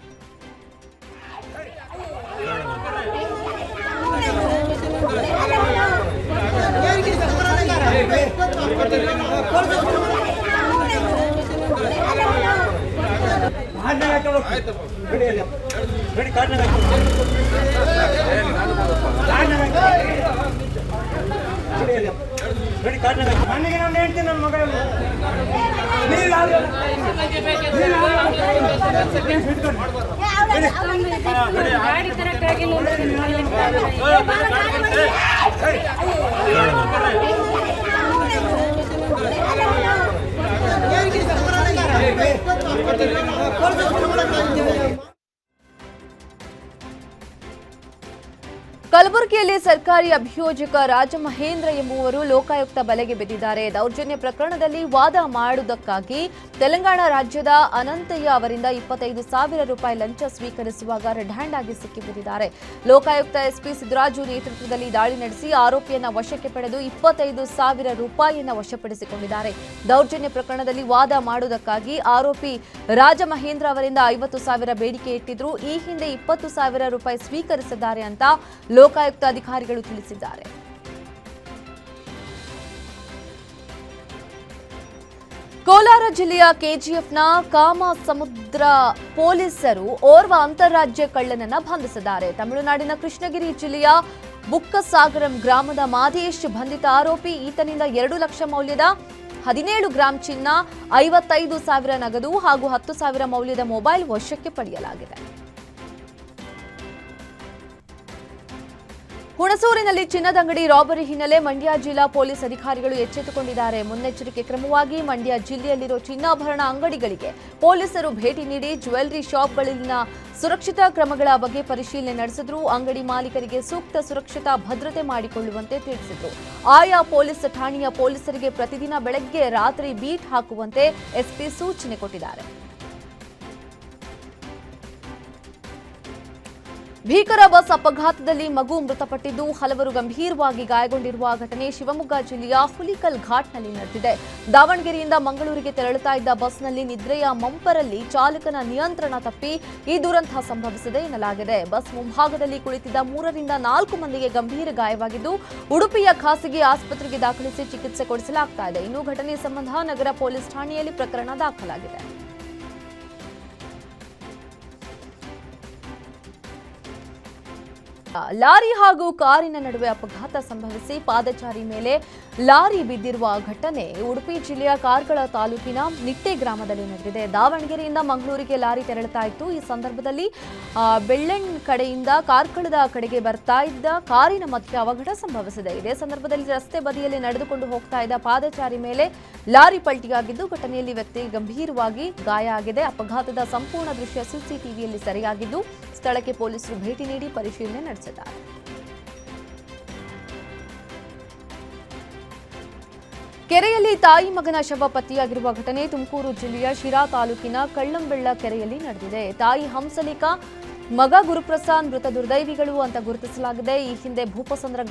ಕಲಬುರಗಿಯಲ್ಲಿ ಸರ್ಕಾರಿ ಅಭಿಯೋಜಕ ರಾಜಮಹೇಂದ್ರ ಎಂಬುವರು ಲೋಕಾಯುಕ್ತ ಬಲೆಗೆ ಬಿದ್ದಿದ್ದಾರೆ. ದೌರ್ಜನ್ಯ ಪ್ರಕರಣದಲ್ಲಿ ವಾದ ಮಾಡುವುದಕ್ಕಾಗಿ ತೆಲಂಗಾಣ ರಾಜ್ಯದ ಅನಂತಯ್ಯ ಅವರಿಂದ 25,000 ರೂಪಾಯಿ ಲಂಚ ಸ್ವೀಕರಿಸುವಾಗ ರೆಡ್ ಹ್ಯಾಂಡ್ ಆಗಿ ಸಿಕ್ಕಿಬಿದ್ದಿದ್ದಾರೆ. ಲೋಕಾಯುಕ್ತ ಎಸ್ಪಿ ಸಿದ್ದರಾಜು ನೇತೃತ್ವದಲ್ಲಿ ದಾಳಿ ನಡೆಸಿ ಆರೋಪಿಯನ್ನ ವಶಕ್ಕೆ ಪಡೆದು 25,000 ರೂಪಾಯಿಯನ್ನ ವಶಪಡಿಸಿಕೊಂಡಿದ್ದಾರೆ. ದೌರ್ಜನ್ಯ ಪ್ರಕರಣದಲ್ಲಿ ವಾದ ಮಾಡುವುದಕ್ಕಾಗಿ ಆರೋಪಿ ರಾಜಮಹೇಂದ್ರ ಅವರಿಂದ 50,000 ಬೇಡಿಕೆ ಇಟ್ಟಿದ್ರು. ಈ ಹಿಂದೆ 20,000 ರೂಪಾಯಿ ಸ್ವೀಕರಿಸಿದ್ದಾರೆ ಅಂತ ಲೋಕಾಯುಕ್ತ ಅಧಿಕಾರಿಗಳು ತಿಳಿಸಿದ್ದಾರೆ. ಕೋಲಾರ ಜಿಲ್ಲೆಯ ಕೆಜಿಎಫ್ನ ಕಾಮಸಮುದ್ರ ಪೊಲೀಸರು ಓರ್ವ ಅಂತಾರಾಜ್ಯ ಕಳ್ಳನನ್ನ ಬಂಧಿಸಿದ್ದಾರೆ. ತಮಿಳುನಾಡಿನ ಕೃಷ್ಣಗಿರಿ ಜಿಲ್ಲೆಯ ಬುಕ್ಕಸಾಗರಂ ಗ್ರಾಮದ ಮಾದೇಶ್ ಬಂಧಿತ ಆರೋಪಿ. ಈತನಿಂದ 2 ಲಕ್ಷ ಮೌಲ್ಯದ 17 ಗ್ರಾಂ ಚಿನ್ನ, 55,000 ನಗದು ಹಾಗೂ 10,000 ಮೌಲ್ಯದ ಮೊಬೈಲ್ ವಶಕ್ಕೆ ಪಡೆಯಲಾಗಿದೆ. ಹುಣಸೂರಿನಲ್ಲಿ ಚಿನ್ನದ ಅಂಗಡಿ ರಾಬರಿ ಹಿನ್ನೆಲೆ ಮಂಡ್ಯ ಜಿಲ್ಲಾ ಪೊಲೀಸ್ ಅಧಿಕಾರಿಗಳು ಎಚ್ಚೆತ್ತುಕೊಂಡಿದ್ದಾರೆ. ಮುನ್ನೆಚ್ಚರಿಕೆ ಕ್ರಮವಾಗಿ ಮಂಡ್ಯ ಜಿಲ್ಲೆಯಲ್ಲಿರುವ ಚಿನ್ನಾಭರಣ ಅಂಗಡಿಗಳಿಗೆ ಪೊಲೀಸರು ಭೇಟಿ ನೀಡಿ ಜ್ಯುವೆಲ್ಲರಿ ಶಾಪ್ಗಳಲ್ಲಿನ ಸುರಕ್ಷತಾ ಕ್ರಮಗಳ ಬಗ್ಗೆ ಪರಿಶೀಲನೆ ನಡೆಸಿದ್ರು. ಅಂಗಡಿ ಮಾಲೀಕರಿಗೆ ಸೂಕ್ತ ಸುರಕ್ಷತಾ ಭದ್ರತೆ ಮಾಡಿಕೊಳ್ಳುವಂತೆ ತಿಳಿಸಿದ್ರು. ಆಯಾ ಪೊಲೀಸ್ ಠಾಣೆಯ ಪೊಲೀಸರಿಗೆ ಪ್ರತಿದಿನ ಬೆಳಗ್ಗೆ ರಾತ್ರಿ ಬೀಟ್ ಹಾಕುವಂತೆ ಎಸ್ಪಿ ಸೂಚನೆ ಕೊಟ್ಟಿದ್ದಾರೆ. ಭೀಕರ ಬಸ್ ಅಪಘಾತದಲ್ಲಿ ಮಗು ಮೃತಪಟ್ಟಿದ್ದು ಹಲವರು ಗಂಭೀರವಾಗಿ ಗಾಯಗೊಂಡಿರುವ ಘಟನೆ ಶಿವಮೊಗ್ಗ ಜಿಲ್ಲೆಯ ಹುಲಿಕಲ್ ಘಾಟ್ನಲ್ಲಿ ನಡೆದಿದೆ. ದಾವಣಗೆರೆಯಿಂದ ಮಂಗಳೂರಿಗೆ ತೆರಳುತ್ತಾ ಇದ್ದ ಬಸ್ನಲ್ಲಿ ನಿದ್ರೆಯ ಮಂಪರಲ್ಲಿ ಚಾಲಕನ ನಿಯಂತ್ರಣ ತಪ್ಪಿ ಈ ದುರಂತ ಸಂಭವಿಸಿದೆ ಎನ್ನಲಾಗಿದೆ. ಬಸ್ ಮುಂಭಾಗದಲ್ಲಿ ಕುಳಿತಿದ್ದ 3 ರಿಂದ 4 ಮಂದಿಗೆ ಗಂಭೀರ ಗಾಯವಾಗಿದ್ದು ಉಡುಪಿಯ ಖಾಸಗಿ ಆಸ್ಪತ್ರೆಗೆ ದಾಖಲಿಸಿ ಚಿಕಿತ್ಸೆ ಕೊಡಿಸಲಾಗ್ತಾ ಇದೆ. ಇನ್ನು ಘಟನೆ ಸಂಬಂಧ ನಗರ ಪೊಲೀಸ್ ಠಾಣೆಯಲ್ಲಿ ಪ್ರಕರಣ ದಾಖಲಾಗಿದೆ. ಲಾರಿ ಹಾಗೂ ಕಾರಿನ ನಡುವೆ ಅಪಘಾತ ಸಂಭವಿಸಿ ಪಾದಚಾರಿ ಮೇಲೆ ಲಾರಿ ಬಿದ್ದಿರುವ ಘಟನೆ ಉಡುಪಿ ಜಿಲ್ಲೆಯ ಕಾರ್ಕಳ ತಾಲೂಕಿನ ನಿಟ್ಟೆ ಗ್ರಾಮದಲ್ಲಿ ನಡೆದಿದೆ. ದಾವಣಗೆರೆಯಿಂದ ಮಂಗಳೂರಿಗೆ ಲಾರಿ ತೆರಳುತ್ತಾ ಇತ್ತು. ಈ ಸಂದರ್ಭದಲ್ಲಿ ಬೆಳ್ಳಣ್ ಕಡೆಯಿಂದ ಕಾರ್ಕಳದ ಕಡೆಗೆ ಬರ್ತಾ ಇದ್ದ ಕಾರಿನ ಮಧ್ಯೆ ಅವಘಡ ಸಂಭವಿಸಿದೆ. ಇದೇ ಸಂದರ್ಭದಲ್ಲಿ ರಸ್ತೆ ಬದಿಯಲ್ಲಿ ನಡೆದುಕೊಂಡು ಹೋಗ್ತಾ ಇದ್ದ ಪಾದಚಾರಿ ಮೇಲೆ ಲಾರಿ ಪಲ್ಟಿಯಾಗಿದ್ದು ಘಟನೆಯಲ್ಲಿ ವ್ಯಕ್ತಿ ಗಂಭೀರವಾಗಿ ಗಾಯ ಆಗಿದೆ. ಅಪಘಾತದ ಸಂಪೂರ್ಣ ದೃಶ್ಯ ಸಿಸಿಟಿವಿಯಲ್ಲಿ ಸೆರೆಯಾಗಿದ್ದು ಸ್ಥಳಕ್ಕೆ ಪೊಲೀಸರು ಭೇಟಿ ನೀಡಿ ಪರಿಶೀಲನೆ ನಡೆಸಿದ್ದಾರೆ. ಕೆರೆಯಲ್ಲಿ ತಾಯಿ ಮಗನ ಶವ ಪತ್ತೆಯಾಗಿರುವ ಘಟನೆ ತುಮಕೂರು ಜಿಲ್ಲೆಯ ಶಿರಾ ತಾಲೂಕಿನ ಕಳ್ಳಂಬೆಳ್ಳ ಕೆರೆಯಲ್ಲಿ ನಡೆದಿದೆ. ತಾಯಿ ಹಂಸಲೇಖ, ಮಗ ಗುರುಪ್ರಸಾದ್ ಮೃತ ದುರ್ದೈವಿಗಳು ಅಂತ ಗುರುತಿಸಲಾಗಿದೆ. ಈ ಹಿಂದೆ ಭೂಪಸಂದ್ರ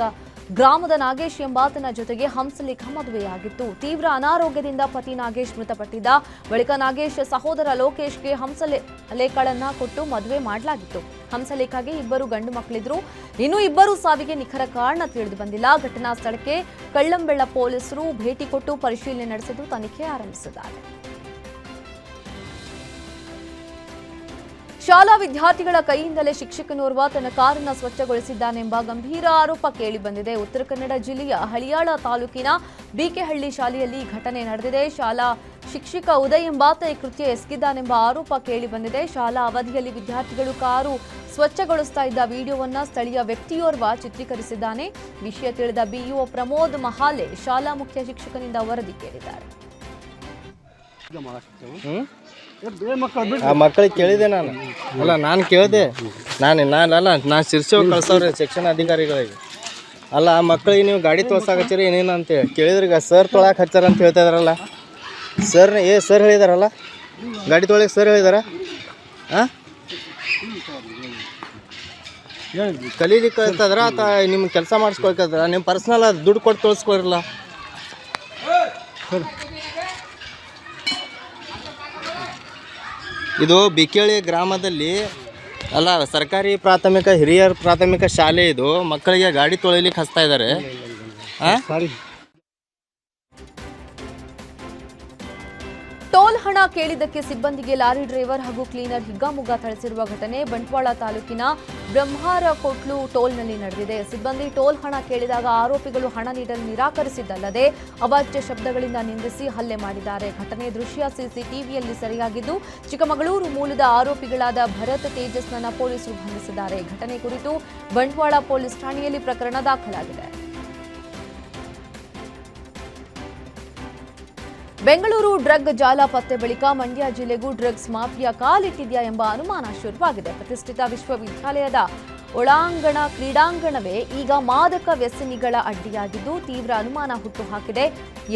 ಗ್ರಾಮದ ನಾಗೇಶ್ ಎಂಬಾತನ ಜೊತೆಗೆ ಹಂಸಲೇಖ ಮದುವೆಯಾಗಿತ್ತು. ತೀವ್ರ ಅನಾರೋಗ್ಯದಿಂದ ಪತಿ ನಾಗೇಶ್ ಮೃತಪಟ್ಟಿದ್ದ ಬಳಿಕ ನಾಗೇಶ್ ಸಹೋದರ ಲೋಕೇಶ್ಗೆ ಹಂಸಲೇಖಳನ್ನ ಕೊಟ್ಟು ಮದುವೆ ಮಾಡಲಾಗಿತ್ತು. ಹಂಸಲೇಖಗೆ 2 ಗಂಡು ಮಕ್ಕಳಿದ್ರು. ಇನ್ನು 2 ಸಾವಿಗೆ ನಿಖರ ಕಾರಣ ತಿಳಿದು ಬಂದಿಲ್ಲ. ಘಟನಾ ಸ್ಥಳಕ್ಕೆ ಕಳ್ಳಂಬೆಳ್ಳ ಪೊಲೀಸರು ಭೇಟಿ ಕೊಟ್ಟು ಪರಿಶೀಲನೆ ನಡೆಸಿದ್ದು ತನಿಖೆ ಆರಂಭಿಸಿದ್ದಾರೆ. ಶಾಲಾ ವಿದ್ಯಾರ್ಥಿಗಳ ಕೈಯಿಂದಲೇ ಶಿಕ್ಷಕನೋರ್ವ ತನ್ನ ಕಾರನ್ನು ಸ್ವಚ್ಛಗೊಳಿಸಿದ್ದಾನೆಂಬ ಗಂಭೀರ ಆರೋಪ ಕೇಳಿಬಂದಿದೆ. ಉತ್ತರ ಕನ್ನಡ ಜಿಲ್ಲೆಯ ಹಳಿಯಾಳ ತಾಲೂಕಿನ ಬಿಕೆಹಳ್ಳಿ ಶಾಲೆಯಲ್ಲಿ ಘಟನೆ ನಡೆದಿದೆ. ಶಾಲಾ ಶಿಕ್ಷಕ ಉದಯ್ ಎಂಬಾತ ಈ ಕೃತ್ಯ ಎಸಗಿದ್ದಾನೆಂಬ ಆರೋಪ ಕೇಳಿಬಂದಿದೆ. ಶಾಲಾ ಅವಧಿಯಲ್ಲಿ ವಿದ್ಯಾರ್ಥಿಗಳು ಕಾರು ಸ್ವಚ್ಛಗೊಳಿಸ್ತಾ ಇದ್ದ ವಿಡಿಯೋವನ್ನ ಸ್ಥಳೀಯ ವ್ಯಕ್ತಿಯೋರ್ವ ಚಿತ್ರೀಕರಿಸಿದ್ದಾನೆ. ವಿಷಯ ತಿಳಿದ ಬಿಇಒ ಪ್ರಮೋದ್ ಮಹಾಲೆ ಶಾಲಾ ಮುಖ್ಯ ಶಿಕ್ಷಕನಿಂದ ವರದಿ ಕೇಳಿದ್ದಾರೆ. ಆ ಮಕ್ಕಳಿಗೆ ಕೇಳಿದೆ ನಾನು ಕೇಳಿದೆ ನಾನು ಶಿರ್ಸಿ ಕಳ್ಸವ್ರಿ ಶಿಕ್ಷಣ ಅಧಿಕಾರಿಗಳಿಗೆ. ಅಲ್ಲ ಆ ಮಕ್ಕಳಿಗೆ ನೀವು ಗಾಡಿ ತೋರ್ಸಾಕತ್ತೀರಿ ಏನೇನು ಅಂತೇಳಿ ಕೇಳಿದ್ರಿಗೆ ಸರ್ ತೊಳಕ್ಕೆ ಹಚ್ಚಾರ ಅಂತ ಹೇಳ್ತಾ ಇದಾರಲ್ಲ. ಸರ್ ಹೇಳಿದಾರಲ್ಲ ಗಾಡಿ ತೊಳಕ್ಕೆ ಸರ್ ಹೇಳಿದಾರ. ಕಲೀಲಿಕ್ಕೆ ಕಳ್ತದ್ರ ಅಥವಾ ನಿಮ್ಗೆ ಕೆಲಸ ಮಾಡಿಸ್ಕೊಳ್ಕದ್ರ ನಿಮ್ಮ ಪರ್ಸ್ನಲ್ ದುಡ್ಡು ಕೊಟ್ಟು ತೋರಿಸ್ಕೊರಲ್ಲ. ಇದು ಬಿಕೆಹಳ್ಳಿ ಗ್ರಾಮದಲ್ಲಿ ಅಲ್ಲ ಸರ್ಕಾರಿ ಪ್ರಾಥಮಿಕ ಹಿರಿಯರ ಪ್ರಾಥಮಿಕ ಶಾಲೆ. ಇದು ಮಕ್ಕಳಿಗೆ ಗಾಡಿ ತೊಳಿಲಿಕ್ಕೆ ಹಚ್ತಾ ಇದ್ದಾರೆ. ಟೋಲ್ ಹಣ ಕೇಳಿದ್ದಕ್ಕೆ ಸಿಬ್ಬಂದಿಗೆ ಲಾರಿ ಡ್ರೈವರ್ ಹಾಗೂ ಕ್ಲೀನರ್ ಹಿಗ್ಗಾಮುಗ್ಗಾ ಥಳಿಸಿರುವ ಘಟನೆ ಬಂಟ್ವಾಳ ತಾಲೂಕಿನ ಬ್ರಹ್ಮಾರಕೊಟ್ಲು ಟೋಲ್ನಲ್ಲಿ ನಡೆದಿದೆ. ಸಿಬ್ಬಂದಿ ಟೋಲ್ ಹಣ ಕೇಳಿದಾಗ ಆರೋಪಿಗಳು ಹಣ ನೀಡಲು ನಿರಾಕರಿಸಿದ್ದಲ್ಲದೆ ಅವಾಚ್ಯ ಶಬ್ದಗಳಿಂದ ನಿಂದಿಸಿ ಹಲ್ಲೆ ಮಾಡಿದ್ದಾರೆ. ಘಟನೆ ದೃಶ್ಯ ಸಿಸಿಟಿವಿಯಲ್ಲಿ ಸೆರೆಯಾಗಿದ್ದು ಚಿಕ್ಕಮಗಳೂರು ಮೂಲದ ಆರೋಪಿಗಳಾದ ಭರತ್ ತೇಜಸ್ನನ್ನ ಪೊಲೀಸರು ಬಂಧಿಸಿದ್ದಾರೆ. ಘಟನೆ ಕುರಿತು ಬಂಟ್ವಾಳ ಪೊಲೀಸ್ ಠಾಣೆಯಲ್ಲಿ ಪ್ರಕರಣ ದಾಖಲಾಗಿದೆ. ಬೆಂಗಳೂರು ಡ್ರಗ್ ಜಾಲ ಪತ್ತೆ ಬಳಿಕ ಮಂಡ್ಯ ಜಿಲ್ಲೆಗೂ ಡ್ರಗ್ಸ್ ಮಾಫಿಯಾ ಕಾಲಿಟ್ಟಿದೆಯಾ ಎಂಬ ಅನುಮಾನ ಶುರುವಾಗಿದೆ. ಪ್ರತಿಷ್ಠಿತ ವಿಶ್ವವಿದ್ಯಾಲಯದ ಒಳಾಂಗಣ ಕ್ರೀಡಾಂಗಣವೇ ಈಗ ಮಾದಕ ವ್ಯಸನಿಗಳ ಅಡ್ಡಿಯಾಗಿದ್ದು ತೀವ್ರ ಅನುಮಾನ ಹುಟ್ಟುಹಾಕಿದೆ.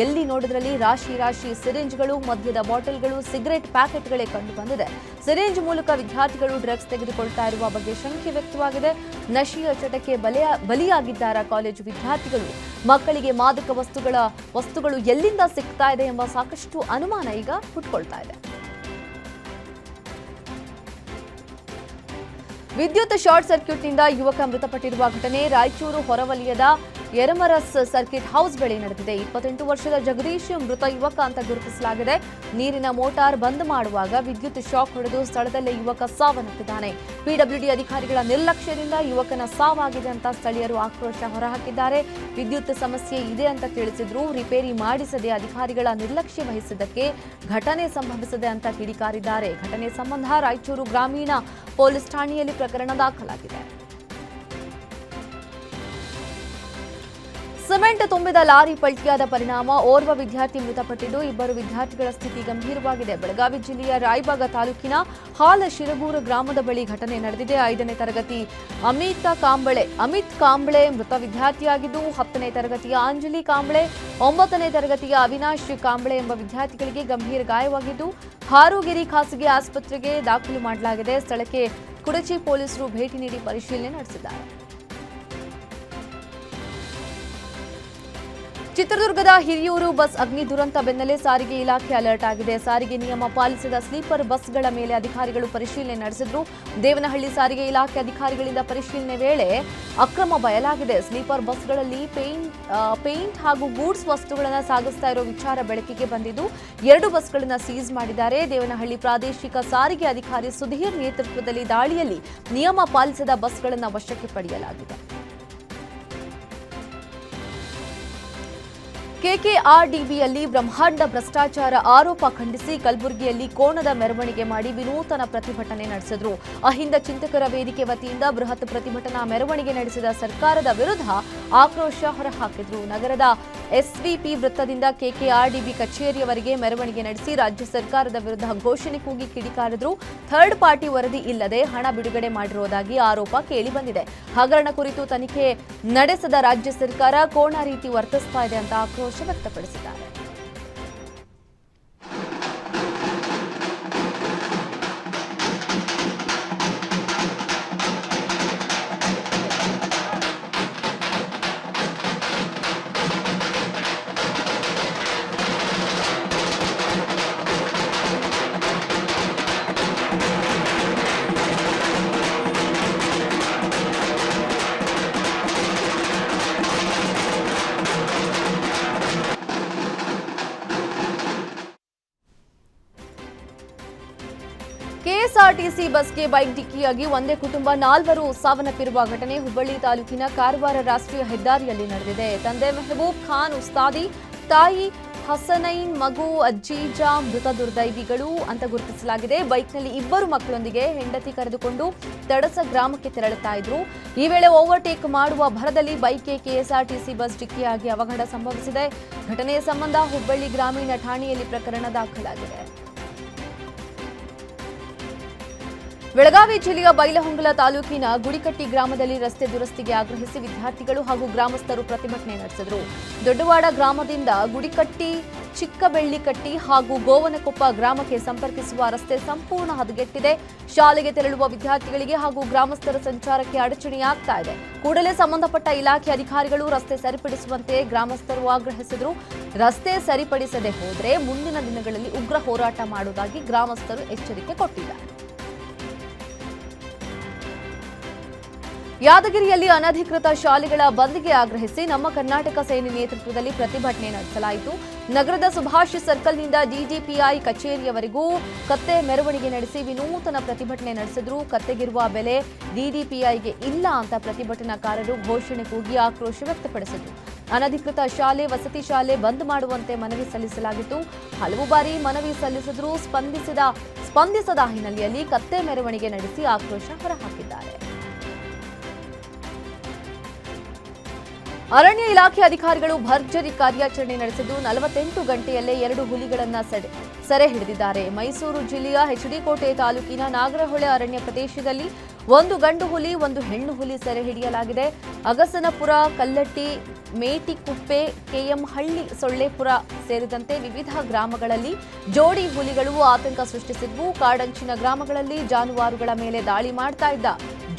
ಎಲ್ಲಿ ನೋಡಿದ್ರಲ್ಲಿ ರಾಶಿ ರಾಶಿ ಸಿರಿಂಜ್ಗಳು, ಮದ್ಯದ ಬಾಟಲ್ಗಳು, ಸಿಗರೆಟ್ ಪ್ಯಾಕೆಟ್ಗಳೇ ಕಂಡುಬಂದಿದೆ. ಸಿರಿಂಜ್ ಮೂಲಕ ವಿದ್ಯಾರ್ಥಿಗಳು ಡ್ರಗ್ಸ್ ತೆಗೆದುಕೊಳ್ತಾ ಇರುವ ಬಗ್ಗೆ ಶಂಕೆ ವ್ಯಕ್ತವಾಗಿದೆ. ನಶೆಯ ಚಟಕ್ಕೆ ಬಲಿಯಾಗಿದ್ದಾರಾ ಕಾಲೇಜು ವಿದ್ಯಾರ್ಥಿಗಳು? ಮಕ್ಕಳಿಗೆ ಮಾದಕ ವಸ್ತುಗಳು ಎಲ್ಲಿಂದ ಸಿಗ್ತಾ ಇದೆ ಎಂಬ ಸಾಕಷ್ಟು ಅನುಮಾನ ಈಗ ಹುಟ್ಟುಕೊಳ್ತಾ ಇದೆ. ವಿದ್ಯುತ್ ಶಾರ್ಟ್ ಸರ್ಕ್ಯೂಟ್ನಿಂದ ಯುವಕ ಮೃತಪಟ್ಟಿರುವ ಘಟನೆ ರಾಯಚೂರು ಹೊರವಲಯದ ಯರಮರಸ್ ಸರ್ಕಿಟ್ ಹೌಸ್ ಬಳಿ ನಡೆದಿದೆ. 28 ವರ್ಷದ ಜಗದೀಶ್ ಮೃತ ಯುವಕ ಅಂತ ಗುರುತಿಸಲಾಗಿದೆ. ನೀರಿನ ಮೋಟಾರ್ ಬಂದ್ ಮಾಡುವಾಗ ವಿದ್ಯುತ್ ಶಾಕ್ ಹೊಡೆದು ಸ್ಥಳದಲ್ಲೇ ಯುವಕ ಸಾವನ್ನಪ್ಪಿದ್ದಾನೆ. ಪಿಡಬ್ಲ್ಯೂಡಿ ಅಧಿಕಾರಿಗಳ ನಿರ್ಲಕ್ಷ್ಯದಿಂದ ಯುವಕನ ಸಾವಾಗಿದೆ ಅಂತ ಸ್ಥಳೀಯರು ಆಕ್ರೋಶ ಹೊರಹಾಕಿದ್ದಾರೆ. ವಿದ್ಯುತ್ ಸಮಸ್ಯೆ ಇದೆ ಅಂತ ತಿಳಿಸಿದ್ರು, ರಿಪೇರಿ ಮಾಡಿಸದೆ ಅಧಿಕಾರಿಗಳ ನಿರ್ಲಕ್ಷ್ಯ ವಹಿಸಿದ್ದಕ್ಕೆ ಘಟನೆ ಸಂಭವಿಸಿದೆ ಅಂತ ಕಿಡಿಕಾರಿದ್ದಾರೆ. ಘಟನೆ ಸಂಬಂಧ ರಾಯಚೂರು ಗ್ರಾಮೀಣ ಪೊಲೀಸ್ ಠಾಣೆಯಲ್ಲಿ ಪ್ರಕರಣ ದಾಖಲಾಗಿದೆ. ಸಿಮೆಂಟ್ ತುಂಬಿದ ಲಾರಿ ಪಲ್ಟಿಯಾದ ಪರಿಣಾಮ ಓರ್ವ ವಿದ್ಯಾರ್ಥಿ ಮೃತಪಟ್ಟಿದ್ದು 2 ವಿದ್ಯಾರ್ಥಿಗಳ ಸ್ಥಿತಿ ಗಂಭೀರವಾಗಿದೆ. ಬೆಳಗಾವಿ ಜಿಲ್ಲೆಯ ರಾಯಬಾಗ ತಾಲೂಕಿನ ಹಾಲಶಿರಗೂರು ಗ್ರಾಮದ ಬಳಿ ಘಟನೆ ನಡೆದಿದೆ. 5ನೇ ತರಗತಿ ಅಮಿತ್ ಕಾಂಬಳೆ ಮೃತ ವಿದ್ಯಾರ್ಥಿಯಾಗಿದ್ದು 10ನೇ ತರಗತಿಯ ಅಂಜಲಿ ಕಾಂಬಳೆ, 9ನೇ ತರಗತಿಯ ಅವಿನಾಶ್ ಕಾಂಬಳೆ ಎಂಬ ವಿದ್ಯಾರ್ಥಿಗಳಿಗೆ ಗಂಭೀರ ಗಾಯವಾಗಿದ್ದು ಹಾರೋಗಿರಿ ಖಾಸಗಿ ಆಸ್ಪತ್ರೆಗೆ ದಾಖಲು ಮಾಡಲಾಗಿದೆ. ಸ್ಥಳಕ್ಕೆ ಕುಡಚಿ ಪೊಲೀಸರು ಭೇಟಿ ನೀಡಿ ಪರಿಶೀಲನೆ ನಡೆಸಿದ್ದಾರೆ. ಚಿತ್ರದುರ್ಗದ ಹಿರಿಯೂರು ಬಸ್ ಅಗ್ನಿ ದುರಂತ ಬೆನ್ನಲ್ಲೇ ಸಾರಿಗೆ ಇಲಾಖೆ ಅಲರ್ಟ್ ಆಗಿದೆ. ಸಾರಿಗೆ ನಿಯಮ ಪಾಲಿಸದ ಸ್ಲೀಪರ್ ಬಸ್ಗಳ ಮೇಲೆ ಅಧಿಕಾರಿಗಳು ಪರಿಶೀಲನೆ ನಡೆಸಿದ್ರು. ದೇವನಹಳ್ಳಿ ಸಾರಿಗೆ ಇಲಾಖೆ ಅಧಿಕಾರಿಗಳಿಂದ ಪರಿಶೀಲನೆ ವೇಳೆ ಅಕ್ರಮ ಬಯಲಾಗಿದೆ. ಸ್ಲೀಪರ್ ಬಸ್ಗಳಲ್ಲಿ ಪೇಂಟ್ ಹಾಗೂ ಗೂಡ್ಸ್ ವಸ್ತುಗಳನ್ನು ಸಾಗಿಸ್ತಾ ಇರೋ ವಿಚಾರ ಬೆಳಕಿಗೆ ಬಂದಿದ್ದು 2 ಬಸ್ಗಳನ್ನು ಸೀಸ್ ಮಾಡಿದ್ದಾರೆ. ದೇವನಹಳ್ಳಿ ಪ್ರಾದೇಶಿಕ ಸಾರಿಗೆ ಅಧಿಕಾರಿ ಸುಧೀರ್ ನೇತೃತ್ವದಲ್ಲಿ ದಾಳಿಯಲ್ಲಿ ನಿಯಮ ಪಾಲಿಸದ ಬಸ್ಗಳನ್ನು ವಶಕ್ಕೆ ಪಡೆಯಲಾಗಿದೆ. ಕೆಕೆಆರ್ಡಿಬಿಯಲ್ಲಿ ಬ್ರಹ್ಮಾಂಡ ಭ್ರಷ್ಟಾಚಾರ ಆರೋಪ ಖಂಡಿಸಿ ಕಲಬುರಗಿಯಲ್ಲಿ ಕೋಣದ ಮೆರವಣಿಗೆ ಮಾಡಿ ವಿನೂತನ ಪ್ರತಿಭಟನೆ ನಡೆಸಿದ್ರು. ಅಹಿಂದ ಚಿಂತಕರ ವೇದಿಕೆ ವತಿಯಿಂದ ಬೃಹತ್ ಪ್ರತಿಭಟನಾ ಮೆರವಣಿಗೆ ನಡೆಸಿದ ಸರ್ಕಾರದ ವಿರುದ್ಧ ಆಕ್ರೋಶ ಹೊರಹಾಕಿದ್ರು. ನಗರದ ಎಸ್ವಿಪಿ ವೃತ್ತದಿಂದ ಕೆಕೆಆರ್ಡಿಬಿ ಕಚೇರಿಯವರೆಗೆ ಮೆರವಣಿಗೆ ನಡೆಸಿ ರಾಜ್ಯ ಸರ್ಕಾರದ ವಿರುದ್ಧ ಘೋಷಣೆ ಕೂಗಿ ಕಿಡಿಕಾರಿದ್ರು. ಥರ್ಡ್ ಪಾರ್ಟಿ ವರದಿ ಇಲ್ಲದೆ ಹಣ ಬಿಡುಗಡೆ ಮಾಡಿರುವುದಾಗಿ ಆರೋಪ ಕೇಳಿಬಂದಿದೆ. ಹಗರಣ ಕುರಿತು ತನಿಖೆ ನಡೆಸದ ರಾಜ್ಯ ಸರ್ಕಾರ ಕೋಣ ರೀತಿ ವರ್ತಿಸ್ತಾ ಇದೆ ಅಂತ ಆಕ್ರೋಶ ವ್ಯಕ್ತಪಡಿಸಿದ್ದಾರೆ. ಕೆಎಸ್ಆರ್ಟಿಸಿ ಬಸ್ಗೆ ಬೈಕ್ ಡಿಕ್ಕಿಯಾಗಿ ಒಂದೇ ಕುಟುಂಬ 4 ಸಾವನ್ನಪ್ಪಿರುವ ಘಟನೆ ಹುಬ್ಬಳ್ಳಿ ತಾಲೂಕಿನ ಕಾರವಾರ ರಾಷ್ಟ್ರೀಯ ಹೆದ್ದಾರಿಯಲ್ಲಿ ನಡೆದಿದೆ. ತಂದೆ ಮೆಹಬೂಬ್ ಖಾನ್ ಉಸ್ತಾದಿ, ತಾಯಿ ಹಸನೈನ್, ಮಗು ಅಜ್ಜೀಜಾ ಮೃತ ದುರ್ದೈವಿಗಳು ಅಂತ ಗುರುತಿಸಲಾಗಿದೆ. ಬೈಕ್ನಲ್ಲಿ 2 ಮಕ್ಕಳೊಂದಿಗೆ ಹೆಂಡತಿ ಕರೆದುಕೊಂಡು ತಡಸ ಗ್ರಾಮಕ್ಕೆ ತೆರಳುತ್ತಾ ಇದ್ರು. ಈ ವೇಳೆ ಓವರ್ಟೇಕ್ ಮಾಡುವ ಭರದಲ್ಲಿ ಬೈಕ್ಗೆ ಕೆಎಸ್ಆರ್ಟಿಸಿ ಬಸ್ ಡಿಕ್ಕಿಯಾಗಿ ಅವಘಡ ಸಂಭವಿಸಿದೆ. ಘಟನೆಯ ಸಂಬಂಧ ಹುಬ್ಬಳ್ಳಿ ಗ್ರಾಮೀಣ ಠಾಣೆಯಲ್ಲಿ ಪ್ರಕರಣ ದಾಖಲಾಗಿದೆ. ಬೆಳಗಾವಿ ಜಿಲ್ಲೆಯ ಬೈಲಹೊಂಗಲ ತಾಲೂಕಿನ ಗುಡಿಕಟ್ಟಿ ಗ್ರಾಮದಲ್ಲಿ ರಸ್ತೆ ದುರಸ್ತಿಗೆ ಆಗ್ರಹಿಸಿ ವಿದ್ಯಾರ್ಥಿಗಳು ಹಾಗೂ ಗ್ರಾಮಸ್ಥರು ಪ್ರತಿಭಟನೆ ನಡೆಸಿದರು. ದೊಡ್ಡವಾಡ ಗ್ರಾಮದಿಂದ ಗುಡಿಕಟ್ಟಿ, ಚಿಕ್ಕಬೆಳ್ಳಿಕಟ್ಟಿ ಹಾಗೂ ಗೋವನಕೊಪ್ಪ ಗ್ರಾಮಕ್ಕೆ ಸಂಪರ್ಕಿಸುವ ರಸ್ತೆ ಸಂಪೂರ್ಣ ಹದಗೆಟ್ಟಿದೆ. ಶಾಲೆಗೆ ತೆರಳುವ ವಿದ್ಯಾರ್ಥಿಗಳಿಗೆ ಹಾಗೂ ಗ್ರಾಮಸ್ಥರ ಸಂಚಾರಕ್ಕೆ ಅಡಚಣೆಯಾಗ್ತಾ ಇದೆ. ಕೂಡಲೇ ಸಂಬಂಧಪಟ್ಟ ಇಲಾಖೆ ಅಧಿಕಾರಿಗಳು ರಸ್ತೆ ಸರಿಪಡಿಸುವಂತೆ ಗ್ರಾಮಸ್ಥರು ಆಗ್ರಹಿಸಿದರು. ರಸ್ತೆ ಸರಿಪಡಿಸದೆ ಹೋದರೆ ಮುಂದಿನ ದಿನಗಳಲ್ಲಿ ಉಗ್ರ ಹೋರಾಟ ಮಾಡುವುದಾಗಿ ಗ್ರಾಮಸ್ಥರು ಎಚ್ಚರಿಕೆ ಕೊಟ್ಟಿದ್ದಾರೆ. ಯಾದಗಿರಿಯಲ್ಲಿ ಅನಧಿಕೃತ ಶಾಲೆಗಳ ಬಂದ್ಗೆ ಆಗ್ರಹಿಸಿ ನಮ್ಮ ಕರ್ನಾಟಕ ಸೇನೆ ನೇತೃತ್ವದಲ್ಲಿ ಪ್ರತಿಭಟನೆ ನಡೆಸಲಾಯಿತು. ನಗರದ ಸುಭಾಷ್ ಸರ್ಕಲ್ನಿಂದ ಡಿಡಿಪಿಐ ಕಚೇರಿಯವರೆಗೂ ಕತ್ತೆ ಮೆರವಣಿಗೆ ನಡೆಸಿ ವಿನೂತನ ಪ್ರತಿಭಟನೆ ನಡೆಸಿದ್ರು. ಕತ್ತೆಗಿರುವ ಬೆಲೆ ಡಿಡಿಪಿಐಗೆ ಇಲ್ಲ ಅಂತ ಪ್ರತಿಭಟನಾಕಾರರು ಘೋಷಣೆ ಕೂಗಿ ಆಕ್ರೋಶ ವ್ಯಕ್ತಪಡಿಸಿದರು. ಅನಧಿಕೃತ ಶಾಲೆ, ವಸತಿ ಶಾಲೆ ಬಂದ್ ಮಾಡುವಂತೆ ಮನವಿ ಸಲ್ಲಿಸಲಾಗಿತ್ತು. ಹಲವು ಬಾರಿ ಮನವಿ ಸಲ್ಲಿಸಿದರೂ ಸ್ಪಂದಿಸದ ಹಿನ್ನೆಲೆಯಲ್ಲಿ ಕತ್ತೆ ಮೆರವಣಿಗೆ ನಡೆಸಿ ಆಕ್ರೋಶ ಹೊರಹಾಕಿದ್ದಾರೆ. ಅರಣ್ಯ ಇಲಾಖೆ ಅಧಿಕಾರಿಗಳು ಭರ್ಜರಿ ಕಾರ್ಯಾಚರಣೆ ನಡೆಸಿದ್ದು 48 ಗಂಟೆಯಲ್ಲೇ 2 ಹುಲಿಗಳನ್ನು ಸೆರೆ ಹಿಡಿದಿದ್ದಾರೆ. ಮೈಸೂರು ಜಿಲ್ಲೆಯ ಎಚ್ಡಿಕೋಟೆ ತಾಲೂಕಿನ ನಾಗರಹೊಳೆ ಅರಣ್ಯ ಪ್ರದೇಶದಲ್ಲಿ 1 ಗಂಡು ಹುಲಿ, 1 ಹೆಣ್ಣು ಹುಲಿ ಸೆರೆ ಹಿಡಿಯಲಾಗಿದೆ. ಅಗಸನಪುರ, ಕಲ್ಲಟ್ಟಿ, ಮೇಟಿಕುಪ್ಪೆ, ಕೆಎಂಹಳ್ಳಿ, ಸೊಳ್ಳೆಪುರ ಸೇರಿದಂತೆ ವಿವಿಧ ಗ್ರಾಮಗಳಲ್ಲಿ ಜೋಡಿ ಹುಲಿಗಳು ಆತಂಕ ಸೃಷ್ಟಿಸಿದ್ವು. ಕಾಡಂಚಿನ ಗ್ರಾಮಗಳಲ್ಲಿ ಜಾನುವಾರುಗಳ ಮೇಲೆ ದಾಳಿ ಮಾಡ್ತಾ ಇದ್ದ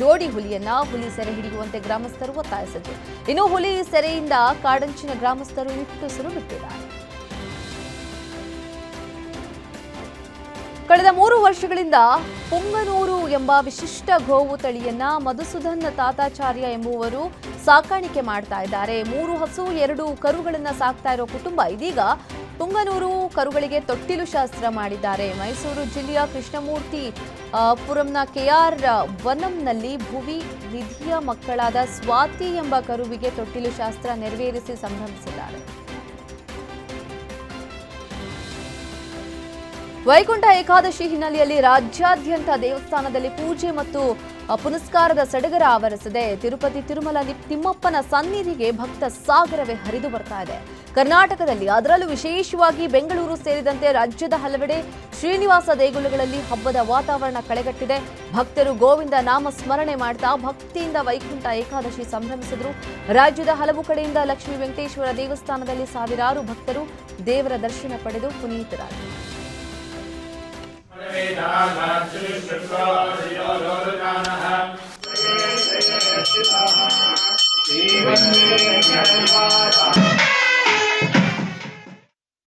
ಜೋಡಿ ಹುಲಿಯನ್ನ ಹುಲಿ ಸೆರೆ ಹಿಡಿಯುವಂತೆ ಗ್ರಾಮಸ್ಥರು ಒತ್ತಾಯಿಸಿದರು. ಇನ್ನು ಹುಲಿ ಸೆರೆಯಿಂದ ಕಾಡಂಚಿನ ಗ್ರಾಮಸ್ಥರು ನಿಟ್ಟುಸಿರು ಬಿಟ್ಟಿದ್ದಾರೆ. ಕಳೆದ 3 ವರ್ಷಗಳಿಂದ ಪುಂಗನೂರು ಎಂಬ ವಿಶಿಷ್ಟ ಗೋವು ತಳಿಯನ್ನ ಮಧುಸೂದನ್ ತಾತಾಚಾರ್ಯ ಎಂಬುವರು ಸಾಕಾಣಿಕೆ ಮಾಡ್ತಾ ಇದ್ದಾರೆ. 3 ಹಸು 2 ಕರುಗಳನ್ನ ಸಾಕ್ತಾ ಇರೋ ಕುಟುಂಬ ಇದೀಗ ಪುಂಗನೂರು ಕರುಗಳಿಗೆ ತೊಟ್ಟಿಲು ಶಾಸ್ತ್ರ ಮಾಡಿದ್ದಾರೆ. ಮೈಸೂರು ಜಿಲ್ಲೆಯ ಕೃಷ್ಣಮೂರ್ತಿ ಪುರಂನ ಕೆಆರ್ ವನಂನಲ್ಲಿ ಭುವಿ ವಿಧಿಯ ಮಕ್ಕಳಾದ ಸ್ವಾತಿ ಎಂಬ ಕರುವಿಗೆ ತೊಟ್ಟಿಲು ಶಾಸ್ತ್ರ ನೆರವೇರಿಸಿ ಸಂಭ್ರಮಿಸಿದ್ದಾರೆ. ವೈಕುಂಠ ಏಕಾದಶಿ ಹಿನ್ನೆಲೆಯಲ್ಲಿ ರಾಜ್ಯಾದ್ಯಂತ ದೇವಸ್ಥಾನದಲ್ಲಿ ಪೂಜೆ ಮತ್ತು ಪುನಸ್ಕಾರದ ಸಡಗರ ಆವರಿಸಿದೆ. ತಿರುಪತಿ ತಿರುಮಲ ತಿಮ್ಮಪ್ಪನ ಸನ್ನಿಧಿಗೆ ಭಕ್ತ ಸಾಗರವೇ ಹರಿದು ಬರ್ತಾ ಇದೆ. ಕರ್ನಾಟಕದಲ್ಲಿ ಅದರಲ್ಲೂ ವಿಶೇಷವಾಗಿ ಬೆಂಗಳೂರು ಸೇರಿದಂತೆ ರಾಜ್ಯದ ಹಲವೆಡೆ ಶ್ರೀನಿವಾಸ ದೇಗುಲಗಳಲ್ಲಿ ಹಬ್ಬದ ವಾತಾವರಣ ಕಳೆಗಟ್ಟಿದೆ. ಭಕ್ತರು ಗೋವಿಂದ ನಾಮ ಸ್ಮರಣೆ ಮಾಡ್ತಾ ಭಕ್ತಿಯಿಂದ ವೈಕುಂಠ ಏಕಾದಶಿ ಸಂಭ್ರಮಿಸಿದರು. ರಾಜ್ಯದ ಹಲವು ಕಡೆಯಿಂದ ಲಕ್ಷ್ಮೀ ವೆಂಕಟೇಶ್ವರ ದೇವಸ್ಥಾನದಲ್ಲಿ ಸಾವಿರಾರು ಭಕ್ತರು ದೇವರ ದರ್ಶನ ಪಡೆದು ಪುನೀತರಾದರು.